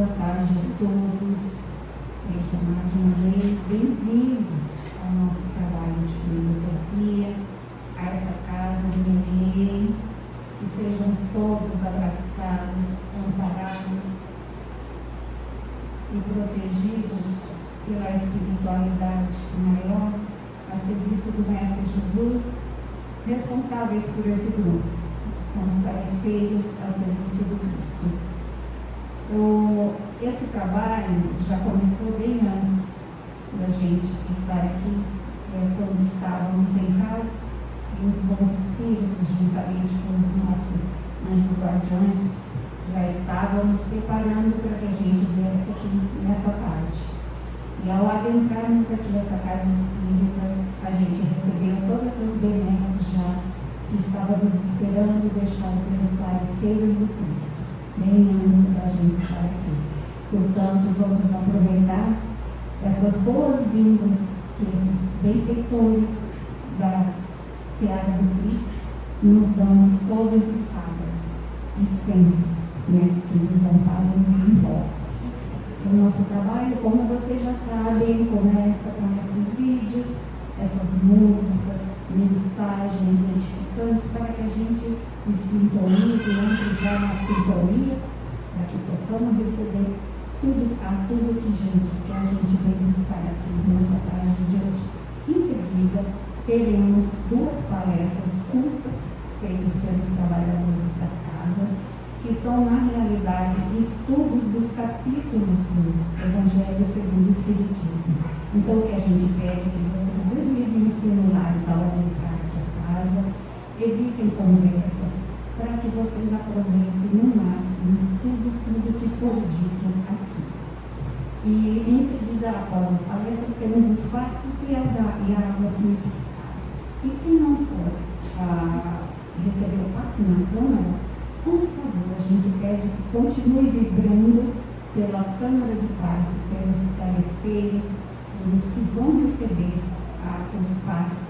boa tarde a todos. Sejam mais uma vez bem-vindos ao nosso trabalho de fisioterapia, a essa casa de Medellín. Que sejam todos abraçados, amparados e protegidos pela espiritualidade maior, a serviço do Mestre Jesus, responsáveis por esse grupo. São os tarefeiros a serviço do Cristo. Esse trabalho já começou bem antes da gente estar aqui, quando estávamos em casa, e os bons espíritos, juntamente com os nossos anjos guardiões, já estávamos preparando para que a gente viesse aqui nessa parte. E ao adentrarmos aqui nessa casa espírita, a gente recebeu todas as benesses já que estávamos esperando deixar pelos tarefeiros do Cristo, bem antes da gente estar aqui. Portanto, vamos aproveitar essas boas-vindas que esses benfeitores da Seara do Cristo nos dão todos os sábados e sempre, que nos amparam e nos envolvem. O nosso trabalho, como vocês já sabem, começa com esses vídeos, essas músicas, mensagens edificantes, para que a gente se sintonize, entre já na sintonia, para que possamos receber tudo que a gente vem buscar aqui nessa tarde de hoje. Em seguida, teremos 2 palestras curtas, feitas pelos trabalhadores da casa, que são, na realidade, estudos dos capítulos do Evangelho segundo o Espiritismo. Então, o que a gente pede é que vocês desliguem os celulares ao entrar aqui a casa, evitem conversas, para que vocês aproveitem no máximo tudo que for dito aqui. E, em seguida, após as palestras, temos os passos e a água fluidificada. E quem não for receber o passe na Câmara, por favor, a gente pede que continue vibrando pela Câmara de Paz, pelos tarefeiros, pelos que vão receber os passes,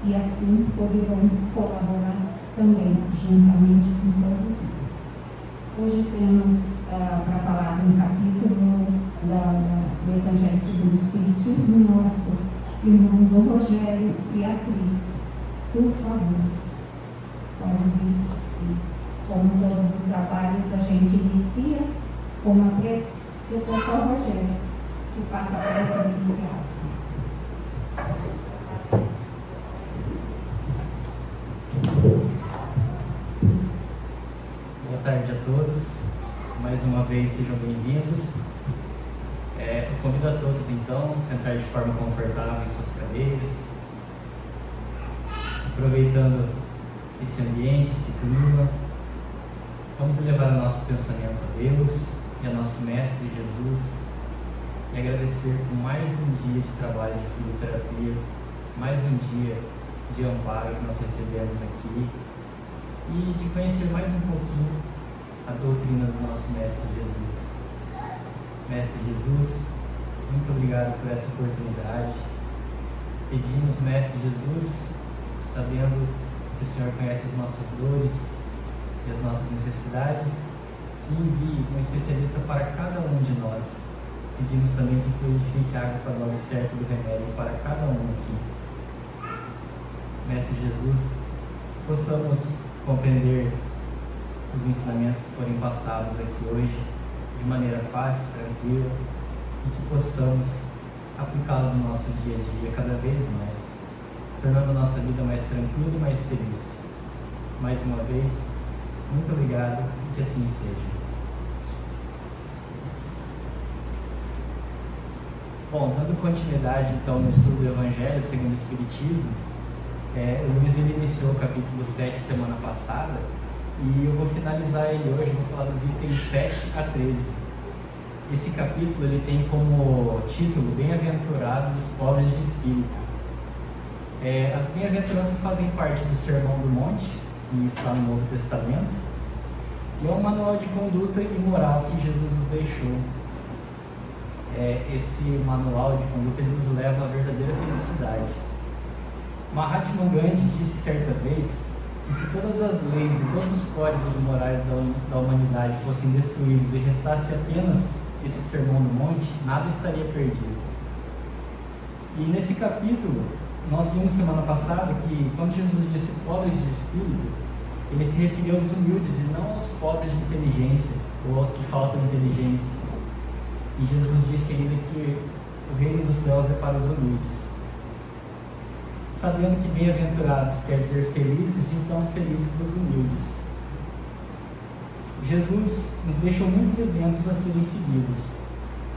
e assim poderão colaborar também, juntamente com todos nós. Hoje temos para falar um capítulo do Evangelho segundo o Espiritismo, nossos irmãos o Rogério e a Cris. Por favor, pode vir. Como todos os trabalhos, a gente inicia com uma prece. Eu peço ao Rogério que faça a prece inicial. Boa tarde a todos. Mais uma vez, sejam bem-vindos. Eu convido a todos, então, a sentar de forma confortável em suas cadeiras, aproveitando esse ambiente, esse clima. Vamos elevar o nosso pensamento a Deus e a nosso Mestre Jesus e agradecer por mais um dia de trabalho de fisioterapia, mais um dia de amparo que nós recebemos aqui e de conhecer mais um pouquinho a doutrina do nosso Mestre Jesus. Mestre Jesus, muito obrigado por essa oportunidade. Pedimos, Mestre Jesus, sabendo que o Senhor conhece as nossas dores e as nossas necessidades, que envie um especialista para cada um de nós. Pedimos também que fluidifique a água para nós e certo do remédio para cada um aqui. Mestre Jesus, possamos compreender os ensinamentos que forem passados aqui hoje de maneira fácil, tranquila, e que possamos aplicá-los no nosso dia a dia cada vez mais, tornando a nossa vida mais tranquila e mais feliz. Mais uma vez, muito obrigado e que assim seja. Bom, dando continuidade então no estudo do Evangelho segundo o Espiritismo, o Luiz iniciou o capítulo 7 semana passada e eu vou finalizar ele hoje, vou falar dos itens 7 a 13. Esse capítulo ele tem como título Bem-aventurados os pobres de espírito. As bem-aventuranças fazem parte do Sermão do Monte, que está no Novo Testamento, e é um manual de conduta e moral que Jesus nos deixou. Esse manual de conduta ele nos leva à verdadeira felicidade. Mahatma Gandhi disse certa vez que se todas as leis e todos os códigos morais da humanidade fossem destruídos e restasse apenas esse Sermão do Monte, nada estaria perdido. E nesse capítulo, nós vimos semana passada que quando Jesus disse pobres de espírito, ele se referiu aos humildes e não aos pobres de inteligência, ou aos que faltam inteligência. E Jesus disse ainda que o reino dos céus é para os humildes. Sabendo que bem-aventurados quer dizer felizes, então felizes os humildes. Jesus nos deixou muitos exemplos a serem seguidos.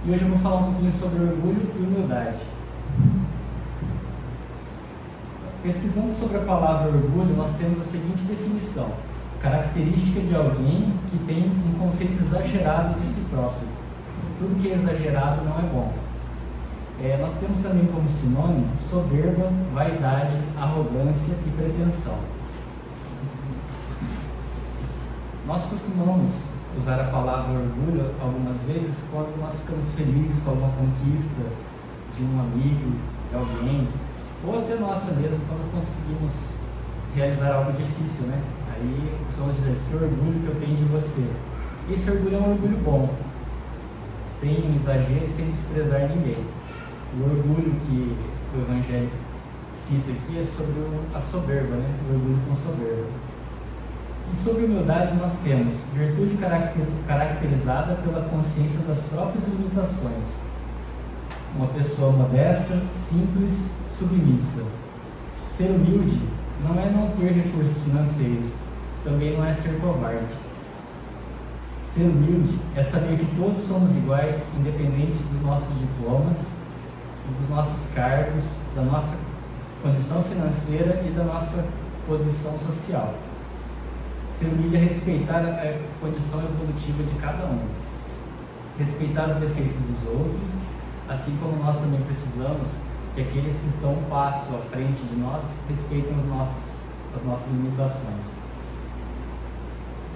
E hoje eu vou falar um pouquinho sobre orgulho e humildade. Pesquisando sobre a palavra orgulho, nós temos a seguinte definição: característica de alguém que tem um conceito exagerado de si próprio. Tudo que é exagerado não é bom. Nós temos também como sinônimo soberba, vaidade, arrogância e pretensão. Nós costumamos usar a palavra orgulho algumas vezes quando nós ficamos felizes com alguma conquista de um amigo, de alguém, ou até nossa mesmo, quando nós conseguimos realizar algo difícil, né? Aí costumamos dizer: que orgulho que eu tenho de você. Esse orgulho é um orgulho bom, sem um exagero e sem desprezar ninguém. O orgulho que o Evangelho cita aqui é sobre a soberba, né? O orgulho com soberba. E sobre humildade nós temos virtude caracterizada pela consciência das próprias limitações. Uma pessoa modesta, simples, submissa. Ser humilde não é não ter recursos financeiros, também não é ser covarde. Ser humilde é saber que todos somos iguais, independente dos nossos diplomas, dos nossos cargos, da nossa condição financeira e da nossa posição social. Ser humilde é respeitar a condição evolutiva de cada um, respeitar os defeitos dos outros, assim como nós também precisamos que aqueles que estão um passo à frente de nós respeitem as nossas limitações.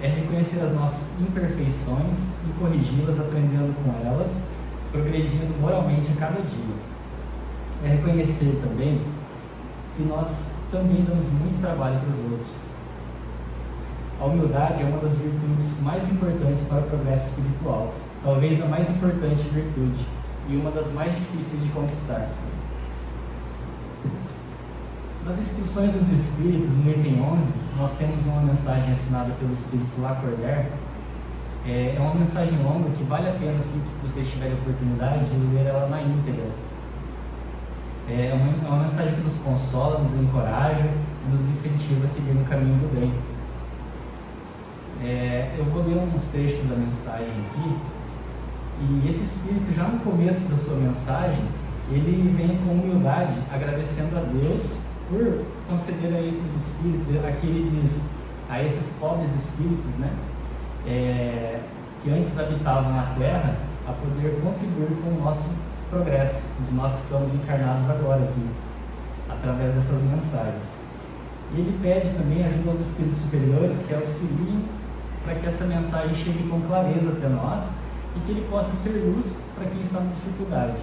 É reconhecer as nossas imperfeições e corrigi-las aprendendo com elas, progredindo moralmente a cada dia. É reconhecer também que nós também damos muito trabalho para os outros. A humildade é uma das virtudes mais importantes para o progresso espiritual, talvez a mais importante virtude e uma das mais difíceis de conquistar. Nas instruções dos Espíritos, no item 11, nós temos uma mensagem assinada pelo Espírito Lacordaire. É uma mensagem longa que vale a pena, se vocês tiverem oportunidade, de ler ela na íntegra. É uma mensagem que nos consola, nos encoraja e nos incentiva a seguir no caminho do bem. Eu vou ler uns trechos da mensagem aqui, e esse Espírito, já no começo da sua mensagem, ele vem com humildade, agradecendo a Deus por conceder a esses Espíritos, aqui ele diz, a esses pobres Espíritos, né, que antes habitavam a Terra, a poder contribuir com o nosso progresso, de nós que estamos encarnados agora aqui, através dessas mensagens. E ele pede também ajuda aos Espíritos superiores que auxiliem para que essa mensagem chegue com clareza até nós e que ele possa ser luz para quem está em dificuldade.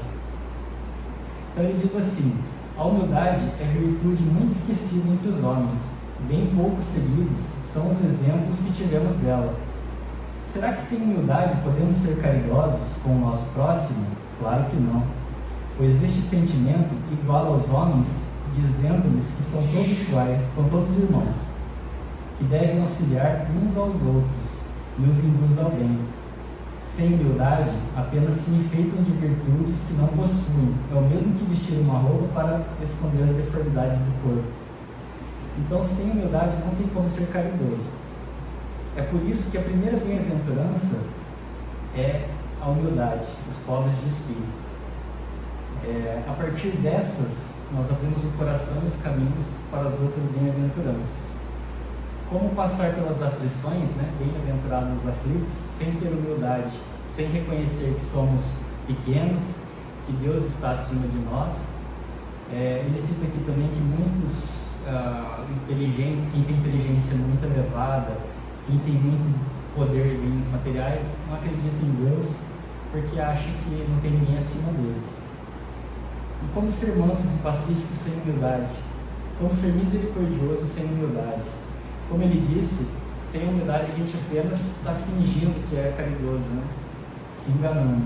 Então ele diz assim: a humildade é virtude muito esquecida entre os homens, bem pouco seguidos são os exemplos que tivemos dela. Será que sem humildade podemos ser caridosos com o nosso próximo? Claro que não, pois este sentimento iguala aos homens, dizendo-lhes que são todos iguais, são todos irmãos, que devem auxiliar uns aos outros e os induz ao bem. Sem humildade, apenas se enfeitam de virtudes que não possuem. É o mesmo que vestir uma roupa para esconder as deformidades do corpo. Então, sem humildade não tem como ser caridoso. É por isso que a primeira bem-aventurança é a humildade, os pobres de espírito. A partir dessas, nós abrimos o coração e os caminhos para as outras bem-aventuranças. Como passar pelas aflições, né? Bem-aventurados os aflitos, sem ter humildade, sem reconhecer que somos pequenos, que Deus está acima de nós. Ele cita aqui também que muitos inteligentes, quem tem inteligência muito elevada, quem tem muito poder em bens materiais, não acredita em Deus, porque acha que não tem ninguém acima deles. E como ser mansos e pacíficos sem humildade? Como ser misericordioso sem humildade? Como ele disse, sem humildade a gente apenas está fingindo que é caridoso, né? se enganando.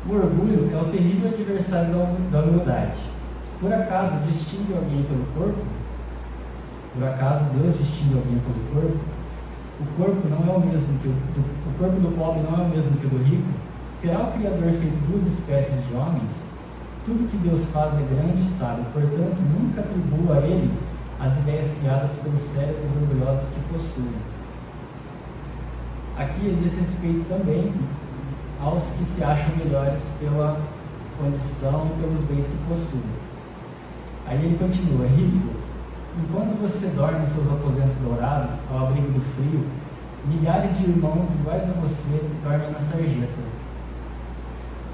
O orgulho é o terrível adversário da humildade. Por acaso distingue alguém pelo corpo? Por acaso Deus distingue alguém pelo corpo? O corpo não é o mesmo que o corpo do pobre não é o mesmo que o do rico? Terá o Criador feito duas espécies de homens? Tudo que Deus faz é grande e sábio, portanto, nunca atribua a Ele as ideias criadas pelos cérebros orgulhosos que possuem. Aqui ele diz respeito também aos que se acham melhores pela condição e pelos bens que possuem. Aí ele continua: rico, enquanto você dorme em seus aposentos dourados, ao abrigo do frio, milhares de irmãos iguais a você dormem na sarjeta.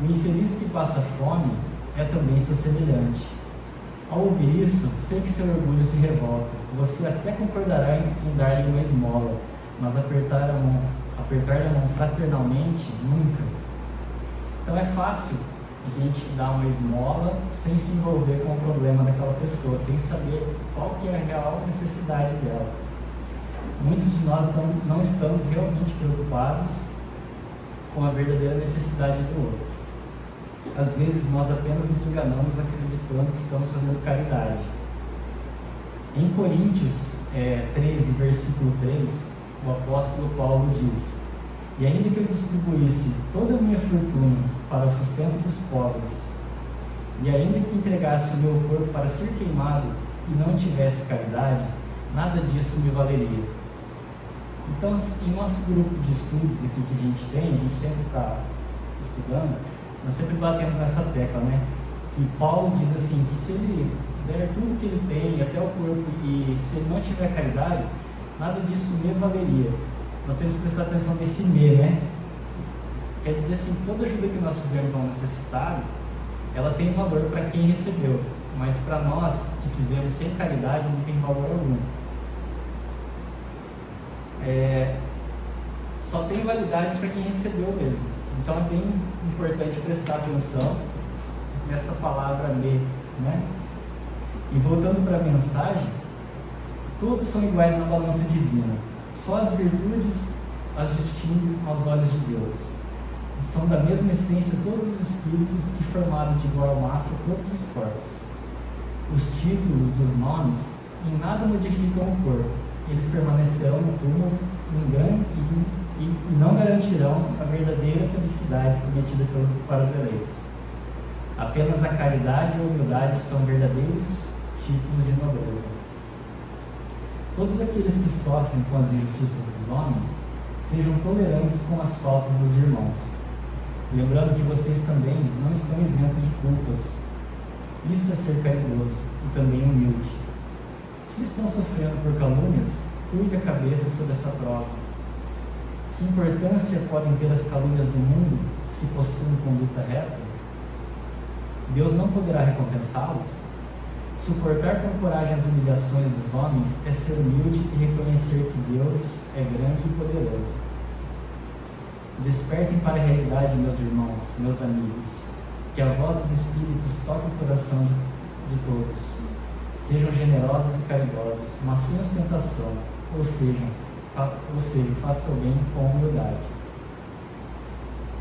O infeliz que passa fome é também seu semelhante. Ao ouvir isso, sei que seu orgulho se revolta. Você até concordará em dar-lhe uma esmola, mas apertar-lhe a mão fraternalmente, nunca. Então é fácil a gente dar uma esmola sem se envolver com o problema daquela pessoa, sem saber qual que é a real necessidade dela. Muitos de nós não estamos realmente preocupados com a verdadeira necessidade do outro. Às vezes nós apenas nos enganamos acreditando que estamos fazendo caridade. Em Coríntios 13, versículo 3, o apóstolo Paulo diz: e ainda que eu distribuísse toda a minha fortuna para o sustento dos pobres, e ainda que entregasse o meu corpo para ser queimado e não tivesse caridade, nada disso me valeria. Então, em nosso grupo de estudos aqui que a gente sempre está estudando, nós sempre batemos nessa tecla, né? Que Paulo diz assim, que se ele der tudo que ele tem, até o corpo, e se ele não tiver caridade, nada disso me valeria. Nós temos que prestar atenção nesse me, né? Quer dizer assim, toda ajuda que nós fizermos ao necessitado, ela tem valor para quem recebeu, mas para nós que fizemos sem caridade não tem valor algum. Só tem validade para quem recebeu mesmo. Então é bem importante prestar atenção nessa palavra me, né? E voltando para a mensagem, todos são iguais na balança divina. Só as virtudes as distinguem aos olhos de Deus. São da mesma essência todos os espíritos e formados de igual massa todos os corpos. Os títulos e os nomes em nada modificam o corpo. Eles permanecerão no túmulo e não garantirão a verdadeira felicidade prometida para os eleitos. Apenas a caridade e a humildade são verdadeiros títulos de nobreza. Todos aqueles que sofrem com as injustiças dos homens, sejam tolerantes com as faltas dos irmãos, lembrando que vocês também não estão isentos de culpas. Isso é ser caridoso e também humilde. Se estão sofrendo por calúnias, curve a cabeça sobre essa prova. Que importância podem ter as calúnias do mundo se possuem conduta reta? Deus não poderá recompensá-los? Suportar com coragem as humilhações dos homens é ser humilde e reconhecer que Deus é grande e poderoso. Despertem para a realidade, meus irmãos, meus amigos, que a voz dos Espíritos toque o coração de todos. Sejam generosos e caridosos, mas sem ostentação, ou seja, faça o bem com humildade.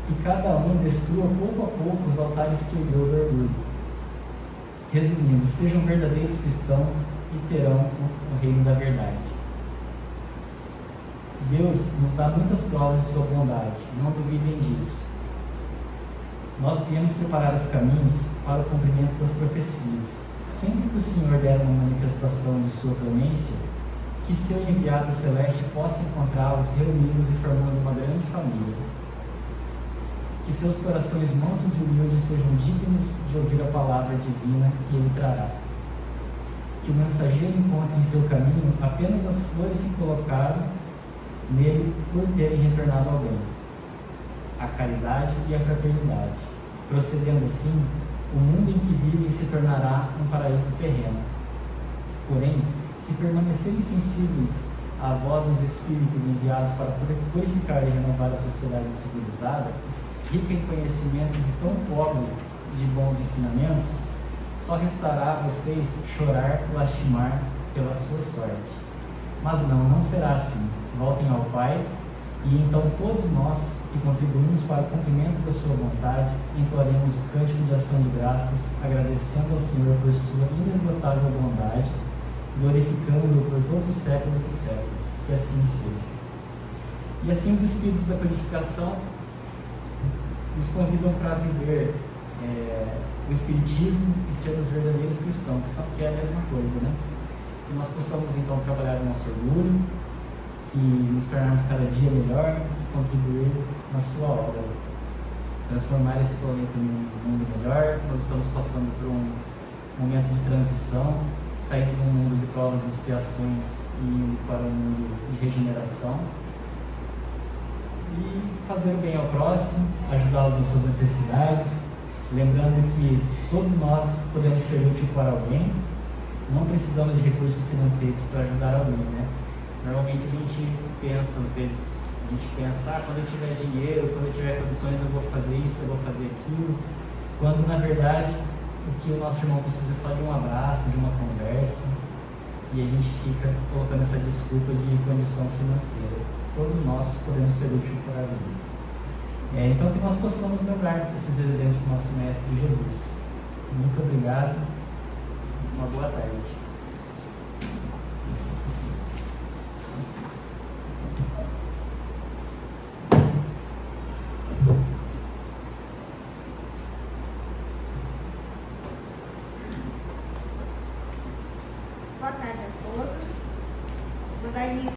Que cada um destrua pouco a pouco os altares que ergueu do orgulho. Resumindo, sejam verdadeiros cristãos e terão o reino da verdade. Deus nos dá muitas provas de sua bondade, não duvidem disso. Nós viemos preparar os caminhos para o cumprimento das profecias. Sempre que o Senhor der uma manifestação de sua clemência, que seu enviado celeste possa encontrá-los reunidos e formando uma grande família. Que seus corações mansos e humildes sejam dignos de ouvir a palavra divina que ele trará. Que o mensageiro encontre em seu caminho apenas as flores que colocaram nele por terem retornado ao bem, a caridade e a fraternidade. Procedendo assim, o mundo em que vivem se tornará um paraíso terreno. Porém, se permanecerem sensíveis à voz dos Espíritos enviados para purificar e renovar a sociedade civilizada, rica em conhecimentos e tão pobre de bons ensinamentos, só restará a vocês chorar e lastimar pela sua sorte. Mas não será assim. Voltem ao Pai, E então todos nós que contribuímos para o cumprimento da sua vontade, entoaremos o cântico de ação de graças, agradecendo ao Senhor por sua inesgotável bondade, glorificando-o por todos os séculos e séculos. Que assim seja. E assim os Espíritos da Codificação nos convidam para viver o Espiritismo e sermos verdadeiros cristãos, que é a mesma coisa, né? Que nós possamos então trabalhar o nosso orgulho, que nos tornarmos cada dia melhor e contribuir na sua obra, transformar esse planeta num mundo melhor. Nós estamos passando por um momento de transição, saindo de um mundo de provas e expiações e indo para um mundo de regeneração. E fazer o bem ao próximo, ajudá-los nas suas necessidades, lembrando que todos nós podemos ser úteis para alguém, não precisamos de recursos financeiros para ajudar alguém, né? Normalmente a gente pensa, às vezes, quando eu tiver dinheiro, quando eu tiver condições eu vou fazer isso, eu vou fazer aquilo, quando na verdade o que o nosso irmão precisa é só de um abraço, de uma conversa, e a gente fica colocando essa desculpa de condição financeira. Todos nós podemos ser úteis para alguém. Então que nós possamos lembrar esses exemplos do nosso Mestre Jesus. Muito obrigado, uma boa tarde.